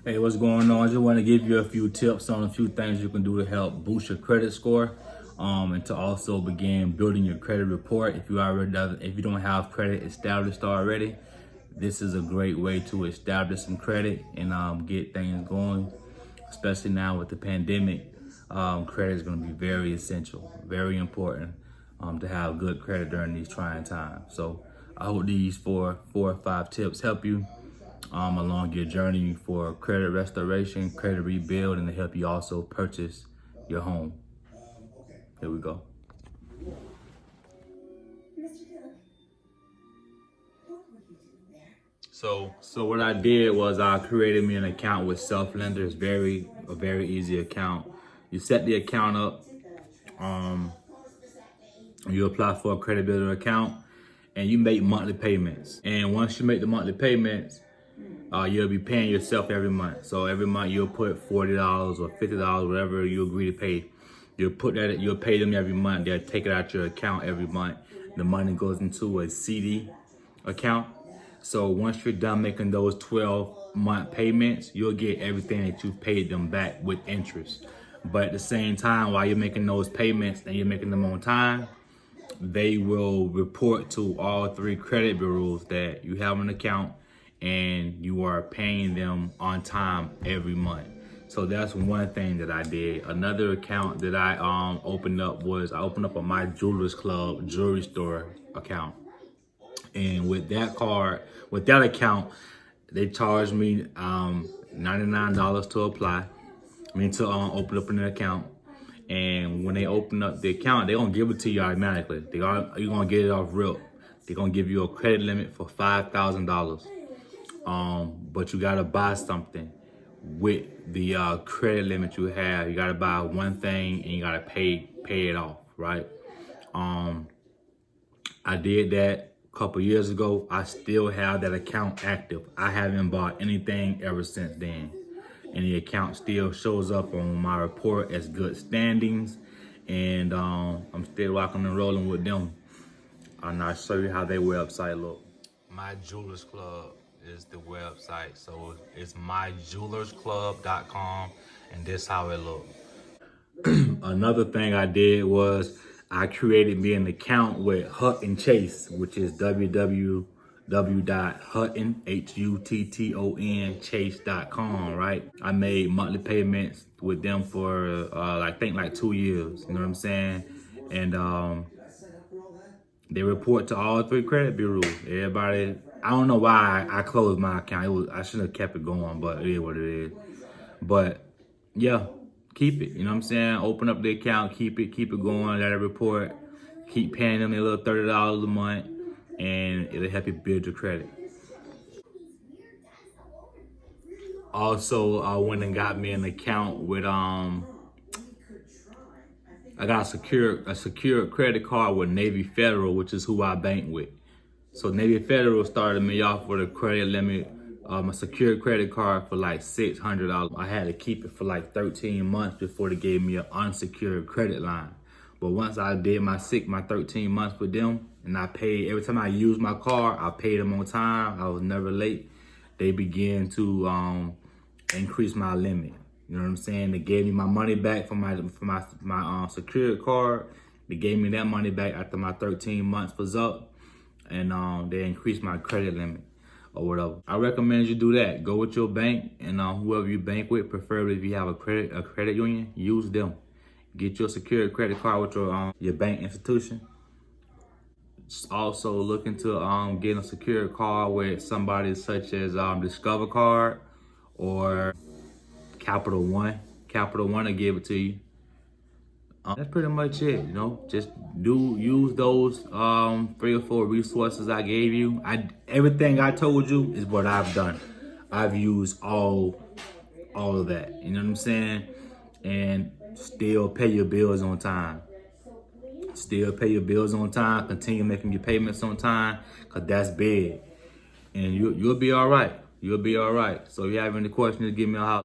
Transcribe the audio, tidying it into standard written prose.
Hey, what's going on? I just want to give you a few tips on a few things you can do to help boost your credit score, and to also begin building your credit report. If you don't have credit established already, this is a great way to establish some credit and get things going. Especially now with the pandemic, credit is going to be very essential, very important to have good credit during these trying times. So I hope these four or five tips help you along your journey for credit restoration, credit rebuild, and to help you also purchase your home. Here we go. So what I did was I created me an account with Self-Lender. It's a very easy account. You set the account up. You apply for a credit builder account, and you make monthly payments. And once you make the monthly payments, you'll be paying yourself every month. So every month you'll put $40 or $50, whatever you agree to pay. You'll pay them every month. They'll take it out your account every month. The money goes into a CD account. So once you're done making those 12-month payments, you'll get everything that you've paid them back with interest. But at the same time, while you're making those payments and you're making them on time, they will report to all 3 credit bureaus that you have an account and you are paying them on time every month. So that's one thing that I did. Another account that I opened up was I opened up a My Jewelers Club jewelry store account. And with that account, they charged me $99 to apply. To open up an account. And when they open up the account, they're gonna give it to you automatically. You're gonna get it off rip. They're gonna give you a credit limit for $5,000. But you gotta buy something with the credit limit you have. You gotta buy one thing and you gotta pay it off, right? I did that a couple years ago. I still have that account active. I haven't bought anything ever since then. And the account still shows up on my report as good standings. And I'm still rocking and rolling with them. And I'll show you how their website look. My Jewelers Club is the website. So it's myjewelersclub.com, and this how it looks. Another thing I did was I created me an account with Hutton Chase, which is www.hutton.chase.com, right? I made monthly payments with them for I think like 2 years, you know what I'm saying? And they report to all 3 credit bureaus. Everybody, I don't know why I closed my account. I should have kept it going, but it is what it is. But yeah, keep it, you know what I'm saying? Open up the account, keep it going, let it report, keep paying them a little $30 a month, and it'll help you build your credit. Also, I went and got me an account with I got a secure credit card with Navy Federal, which is who I bank with. So Navy Federal started me off with a credit limit, a secure credit card for like $600. I had to keep it for like 13 months before they gave me an unsecured credit line. But once I did my 13 months with them, and I paid, every time I used my card, I paid them on time. I was never late. They began to increase my limit. You know what I'm saying? They gave me my money back for my secured card. They gave me that money back after my 13 months was up, and they increased my credit limit or whatever. I recommend you do that. Go with your bank and whoever you bank with, preferably if you have a credit union, use them. Get your secured credit card with your bank institution. Also look into getting a secured card with somebody such as Discover Card or Capital One. Capital One will give it to you. That's pretty much it, you know. Just use those 3 or 4 resources I gave you. Everything I told you is what I've done. I've used all of that. You know what I'm saying? And still pay your bills on time. Still pay your bills on time. Continue making your payments on time, because that's big. And you'll be all right. You'll be all right. So if you have any questions, give me a holler.